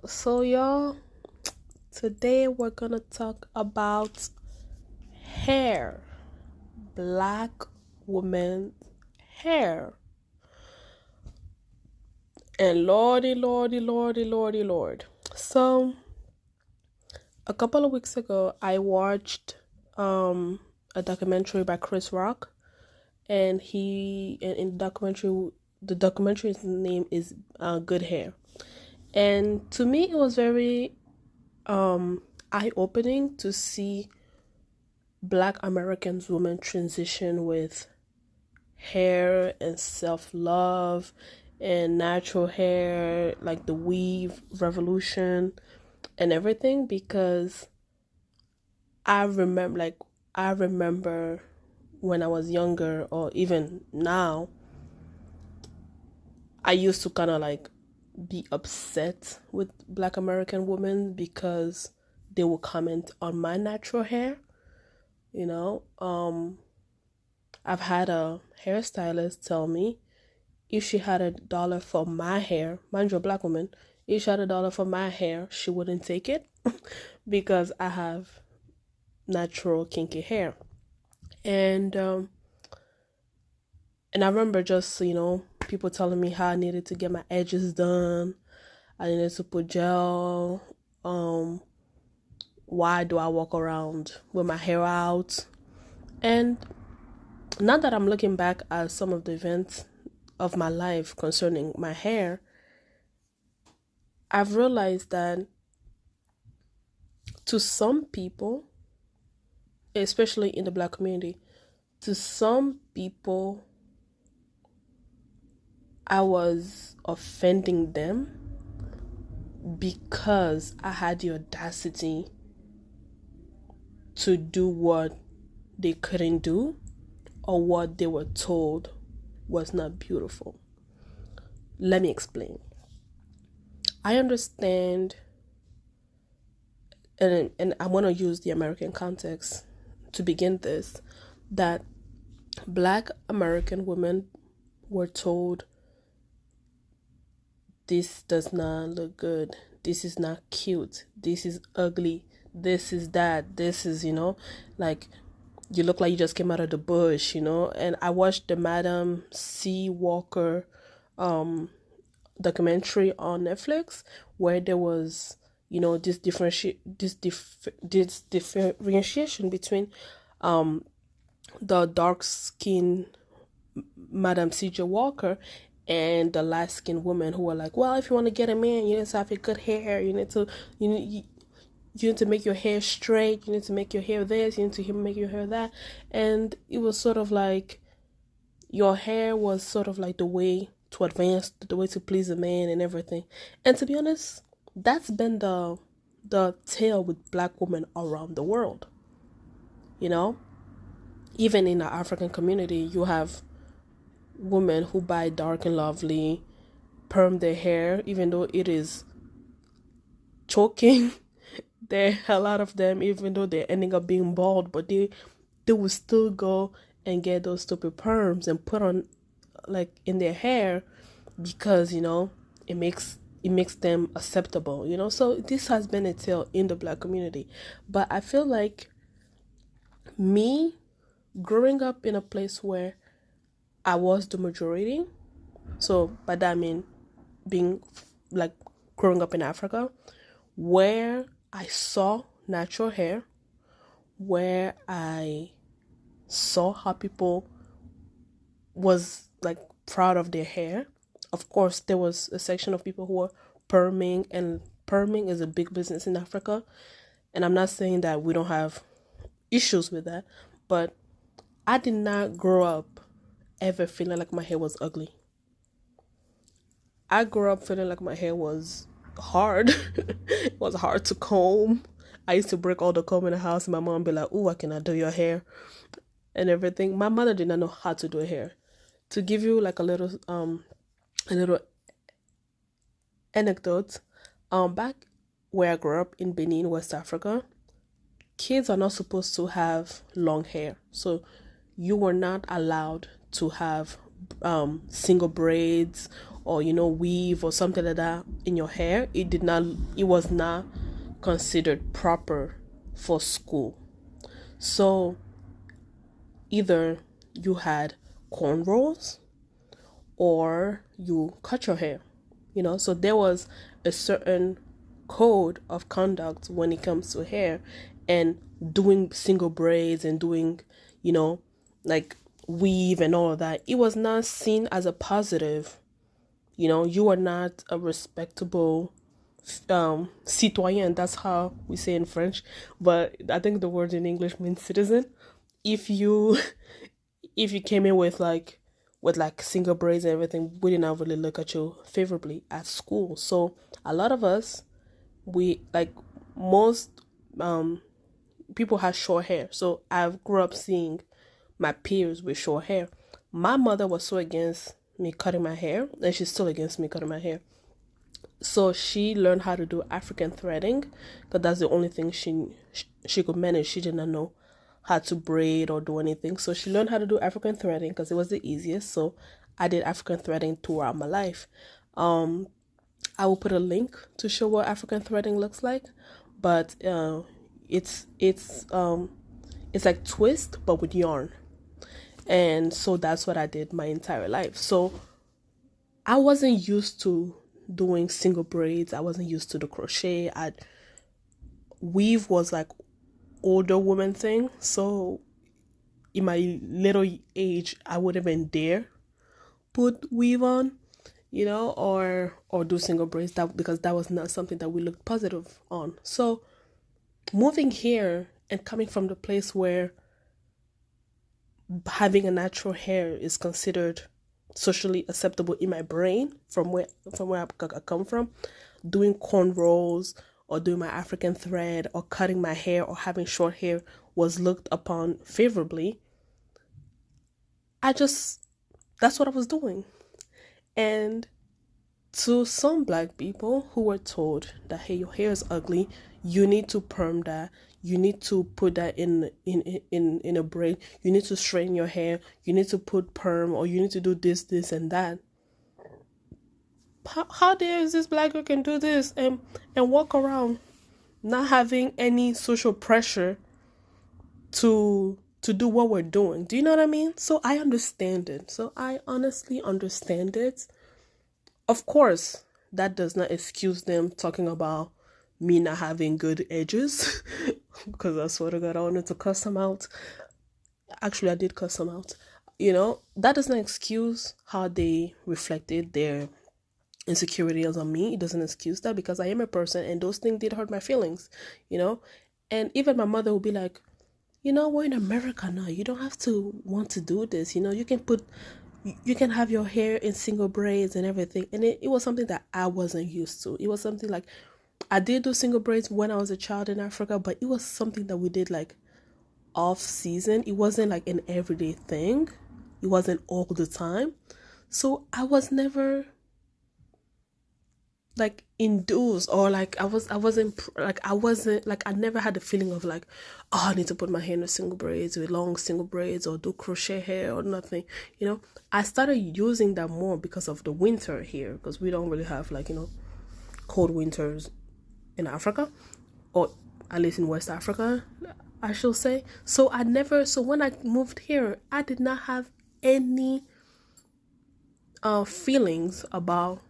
So, y'all, today we're gonna talk about hair, black women's hair. And Lord. So, a couple of weeks ago, I watched a documentary by Chris Rock, and in the documentary's name is Good Hair. And to me, it was very eye opening to see Black Americans women transition with hair and self love and natural hair, like the weave revolution and everything. Because I remember when I was younger, or even now, I used to kind of like be upset with Black American women because they would comment on my natural hair. You know, I've had a hairstylist tell me if she had $1 for my hair, mind you, a Black woman, if she had $1 for my hair, she wouldn't take it because I have natural kinky hair. And and I remember just, people telling me how I needed to get my edges done. I needed to put gel. Why do I walk around with my hair out? And now that I'm looking back at some of the events of my life concerning my hair, I've realized that to some people, especially in the Black community, to some people, I was offending them because I had the audacity to do what they couldn't do or what they were told was not beautiful. Let me explain. I understand, and I want to use the American context to begin this, that Black American women were told, this does not look good, this is not cute, this is ugly, this is that, this is, like, you look like you just came out of the bush, And I watched the Madam C. Walker documentary on Netflix where there was, this differentiation between the dark skin Madam C.J. Walker and the light skinned women who were like, well, if you want to get a man, you need to have a good hair. You need to make your hair straight. You need to make your hair this. You need to make your hair that. And it was sort of like your hair was sort of like the way to advance, the way to please a man and everything. And to be honest, that's been the tale with Black women around the world. Even in the African community, you have women who buy Dark and Lovely, perm their hair, even though it is choking. There are a lot of them, even though they're ending up being bald, but they will still go and get those stupid perms and put on like in their hair because it makes them acceptable. So this has been a tale in the Black community. But I feel like me growing up in a place where I was the majority, so by that I mean being like growing up in Africa, where I saw natural hair, where I saw how people was like proud of their hair. Of course, there was a section of people who were perming, and perming is a big business in Africa. And I'm not saying that we don't have issues with that, but I did not grow up ever feeling like my hair was ugly. I grew up feeling like my hair was hard. It was hard to comb. I used to break all the comb in the house, and my mom would be like, "Oh, I cannot do your hair," and everything. My mother did not know how to do hair. To give you like a little anecdote, back where I grew up in Benin, West Africa, kids are not supposed to have long hair. So you were not allowed to have single braids or weave or something like that in your hair, it was not considered proper for school. So either you had cornrows or you cut your hair. So there was a certain code of conduct when it comes to hair, and doing single braids and doing, like weave and all of that. It was not seen as a positive. You are not a respectable citoyen. That's how we say in French, but I think the word in English means citizen. If you if you came in with single braids and everything, we did not really look at you favorably at school. So a lot of us, we like most people had short hair. So I grew up seeing my peers with short hair. My mother was so against me cutting my hair, and she's still against me cutting my hair. So she learned how to do African threading, because that's the only thing she could manage. She did not know how to braid or do anything. So she learned how to do African threading because it was the easiest. So I did African threading throughout my life. I will put a link to show what African threading looks like, but it's like twist but with yarn. And so that's what I did my entire life. So I wasn't used to doing single braids. I wasn't used to the crochet. Weave was like older woman thing. So in my little age, I wouldn't even dare put weave on, or do single braids, because that was not something that we looked positive on. So moving here and coming from the place where having a natural hair is considered socially acceptable in my brain, from where I come from, doing cornrows or doing my African thread or cutting my hair or having short hair was looked upon favorably. That's what I was doing. And to some Black people who were told that, hey, your hair is ugly, you need to perm that, you need to put that in a braid, you need to straighten your hair, you need to put perm, or you need to do this and that. How dare is this Black girl can do this and walk around not having any social pressure to do what we're doing? Do you know what I mean? So I understand it. So I honestly understand it. Of course, that does not excuse them talking about me not having good edges, because I swear to God, I wanted to cuss them out. Actually, I did cuss them out. That does not excuse how they reflected their insecurities on me. It doesn't excuse that, because I am a person and those things did hurt my feelings, and even my mother would be like, we're in America now, you don't have to want to do this, you can have your hair in single braids and everything. And it was something that I wasn't used to. It was something like, I did do single braids when I was a child in Africa, but it was something that we did like off season. It wasn't like an everyday thing. It wasn't all the time. So I was never like induced, or like I never had the feeling of like, oh, I need to put my hair in single braids, with long single braids, or do crochet hair or nothing. I started using that more because of the winter here, because we don't really have like, cold winters in Africa, or at least in West Africa, I should say. So when I moved here, I did not have any feelings about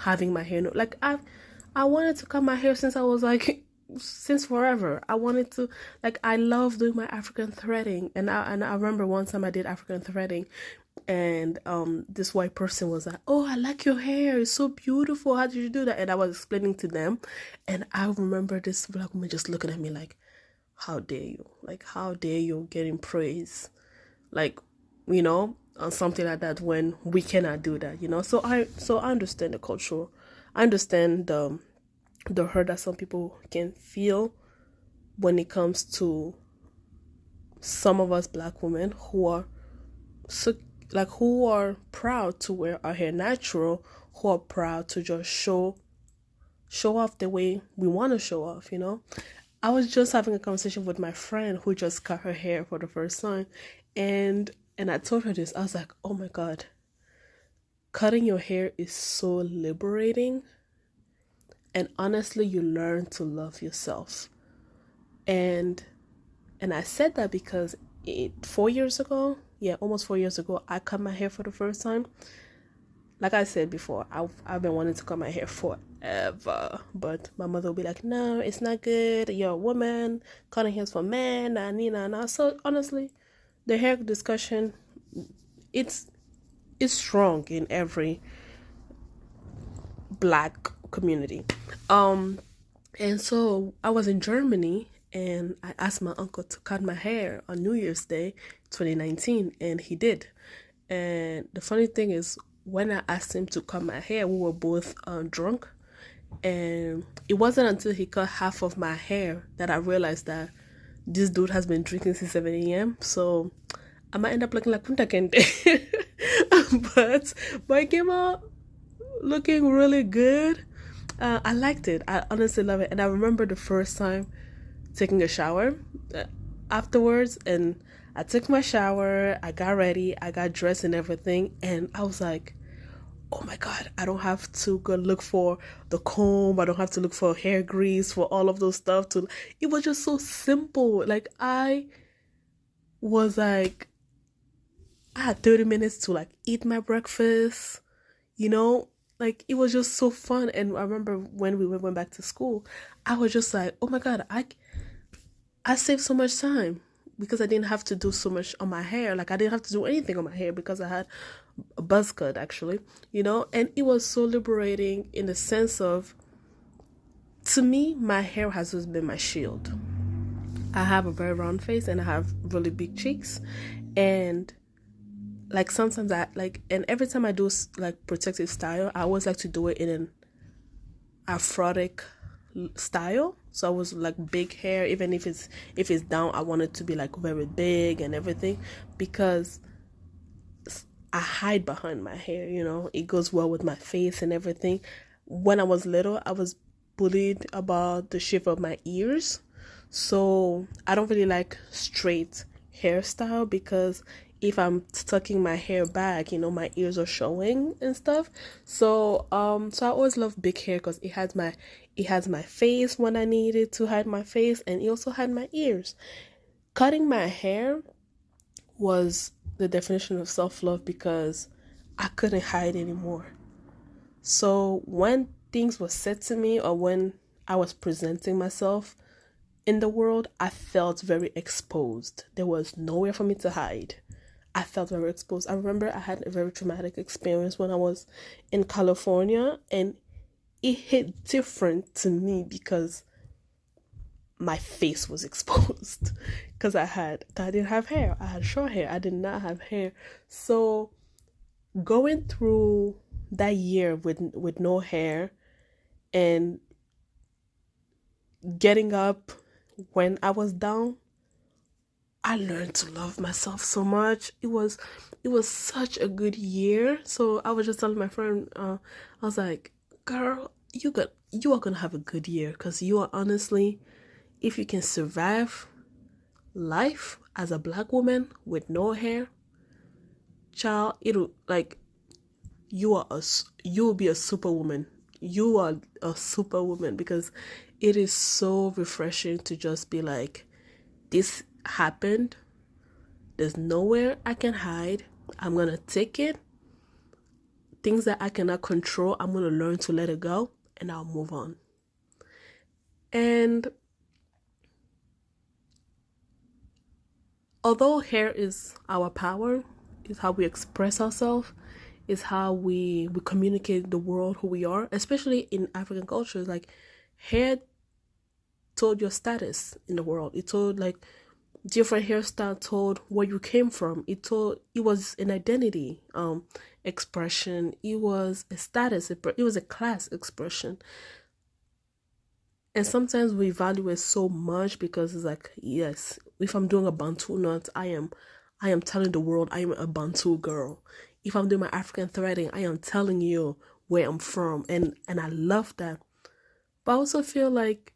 having my hair. Like I wanted to cut my hair since I was like, since forever. I wanted to, like, I love doing my African threading, and I remember one time I did African threading, and this white person was like, oh, I like your hair, it's so beautiful, how did you do that? And I was explaining to them, and I remember this Black woman just looking at me like, how dare you, like, how dare you getting praise, like, on something like that, when we cannot do that, so I understand the culture. I understand the hurt that some people can feel when it comes to some of us Black women who are proud to wear our hair natural, who are proud to just show off the way we want to show off. I was just having a conversation with my friend who just cut her hair for the first time, and I told her this. I was like, oh my God, cutting your hair is so liberating, and honestly, you learn to love yourself. And I said that because 4 years ago, yeah, almost 4 years ago, I cut my hair for the first time. Like I said before, I've been wanting to cut my hair forever, but my mother will be like, "No, it's not good. You're a woman. Cutting hair's for men." Nah. So honestly, the hair discussion, it's strong in every black community. And so I was in Germany and I asked my uncle to cut my hair on New Year's Day 2019, and he did. And the funny thing is, when I asked him to cut my hair, we were both drunk. And it wasn't until he cut half of my hair that I realized that this dude has been drinking since 7 a.m. So I might end up looking like Kunta Kente. but it came out looking really good. I liked it. I honestly love it. And I remember the first time taking a shower afterwards, and I took my shower, I got ready, I got dressed and everything, and I was like, oh my god, I don't have to go look for the comb, I don't have to look for hair grease, for all of those stuff. It was just so simple. Like I was like, I had 30 minutes to like eat my breakfast, you know, like it was just so fun. And I remember when we went back to school, I was just like, oh my god, I saved so much time because I didn't have to do so much on my hair. Like I didn't have to do anything on my hair because I had a buzz cut actually, you know, and it was so liberating in the sense of, to me, my hair has always been my shield. I have a very round face and I have really big cheeks, and like sometimes I like, and every time I do like protective style, I always like to do it in an aphrodite style. So I was like big hair, even if it's down, I want it to be like very big and everything, because I hide behind my hair, you know, it goes well with my face and everything. When I was little, I was bullied about the shape of my ears, so I don't really like straight hairstyle, because if I'm tucking my hair back, you know, my ears are showing and stuff. So I always love big hair because it has my face when I needed to hide my face, and it also had my ears. Cutting my hair was the definition of self-love because I couldn't hide anymore. So when things were said to me, or when I was presenting myself in the world, I felt very exposed. There was nowhere for me to hide. I felt very exposed. I remember I had a very traumatic experience when I was in California, and it hit different to me because my face was exposed. Because I didn't have hair. I had short hair. I did not have hair. So going through that year with no hair and getting up when I was down, I learned to love myself so much. It was such a good year. So I was just telling my friend, I was like, girl, you are gonna have a good year, because you are honestly, if you can survive life as a black woman with no hair, child, it'll like, you will be a superwoman. You are a superwoman, because it is so refreshing to just be like, this happened, there's nowhere I can hide, I'm gonna take it. Things that I cannot control, I'm gonna learn to let it go, and I'll move on. And although hair is our power, is how we express ourselves, is how we communicate the world who we are, especially in African cultures, like hair told your status in the world. It told, like, different hairstyle told where you came from. It was an identity expression. It was a status, it was a class expression. And sometimes we value it so much because it's like, yes, if I'm doing a Bantu knot, I am telling the world I am a Bantu girl. If I'm doing my African threading, I am telling you where I'm from, and I love that. But I also feel like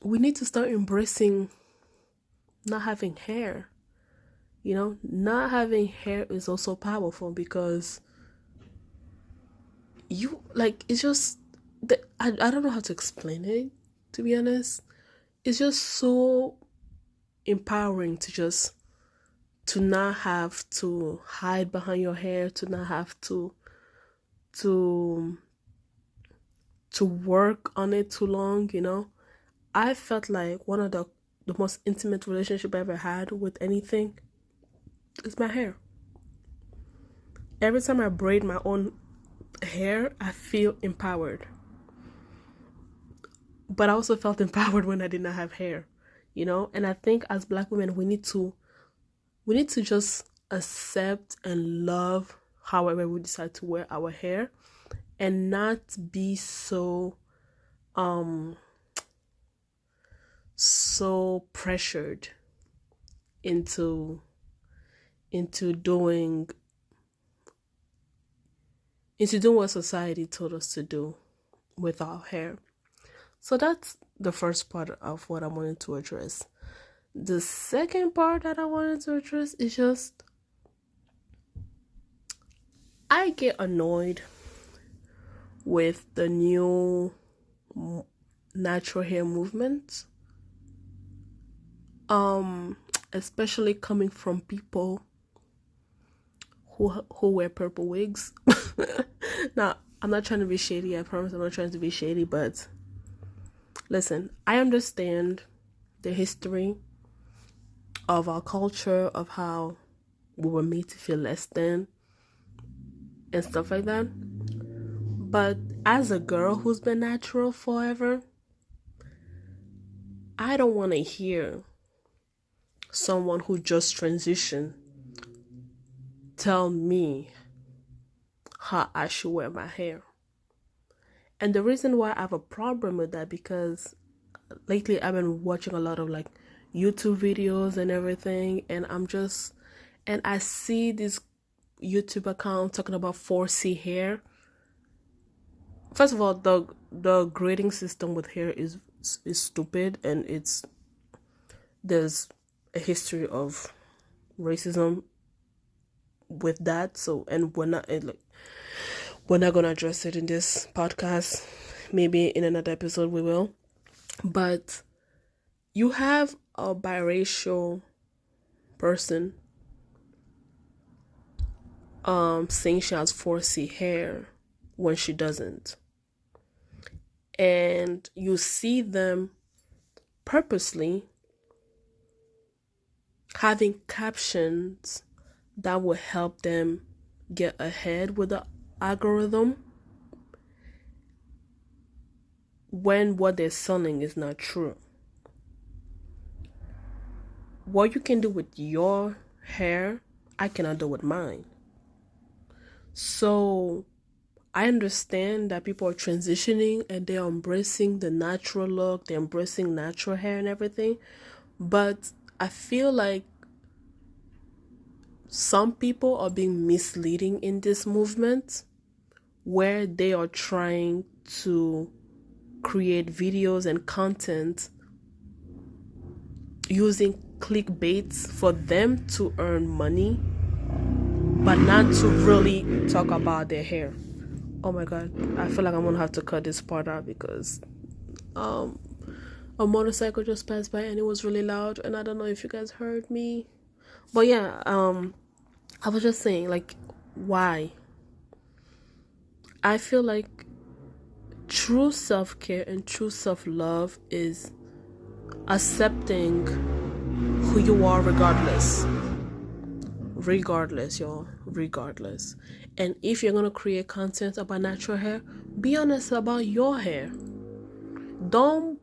we need to start embracing not having hair. You know, not having hair is also powerful, because you like it's just I don't know how to explain it, to be honest. It's just so empowering to not have to hide behind your hair, to not have to to work on it too long, you know. I felt like one of the most intimate relationship I ever had with anything is my hair. Every time I braid my own hair, I feel empowered. But I also felt empowered when I did not have hair, you know. And I think as Black women, we need to just accept and love however we decide to wear our hair, and not be so pressured into doing what society told us to do with our hair. So that's the first part of what I wanted to address. The second part that I wanted to address is just I get annoyed with the new natural hair movement, especially coming from people who wear purple wigs. Now, I'm not trying to be shady. I promise I'm not trying to be shady, but listen, I understand the history of our culture, of how we were made to feel less than and stuff like that. But as a girl who's been natural forever, I don't want to hear someone who just transitioned tell me how I should wear my hair. And the reason why I have a problem with that, because lately I've been watching a lot of like YouTube videos and everything, and I see this YouTube account talking about 4C hair. First of all, the grading system with hair is stupid, and there's a history of racism with that. So, and we're not gonna address it in this podcast. Maybe in another episode we will. But you have a biracial person saying she has 4C hair when she doesn't. And you see them purposely having captions that will help them get ahead with the algorithm, when what they're selling is not true. What you can do with your hair, I cannot do with mine. So I understand that people are transitioning and they're embracing the natural look, they're embracing natural hair and everything. But I feel like some people are being misleading in this movement, where they are trying to create videos and content using clickbaits for them to earn money, but not to really talk about their hair. Oh my god, I feel like I'm gonna have to cut this part out because a motorcycle just passed by and it was really loud, and I don't know if you guys heard me. But yeah, I was just saying, like, why? I feel like true self-care and true self-love is accepting who you are regardless, y'all, regardless. And if you're gonna create content about natural hair, be honest about your hair. Don't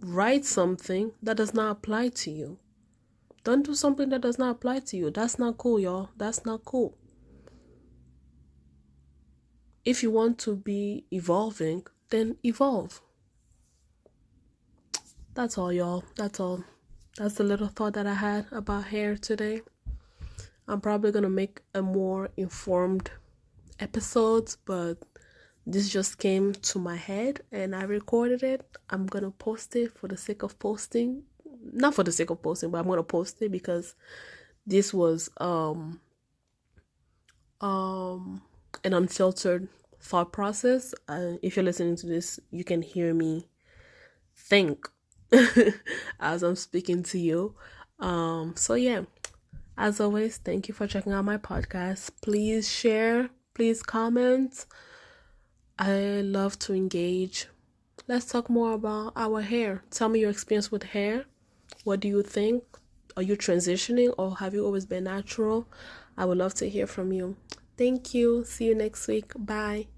write something that does not apply to you. Don't do something that does not apply to you. That's not cool, y'all. That's not cool. If you want to be evolving, then evolve. That's all, y'all. That's all. That's the little thought that I had about hair today. I'm probably gonna make a more informed episodes, but this just came to my head and I recorded it. I'm gonna post it for the sake of posting. Not for the sake of posting, but I'm gonna post it because this was an unfiltered thought process. If you're listening to this, you can hear me think as I'm speaking to you. So yeah, as always, thank you for checking out my podcast. Please share, please comment. I love to engage. Let's talk more about our hair. Tell me your experience with hair. What do you think? Are you transitioning or have you always been natural? I would love to hear from you. Thank you. See you next week. Bye.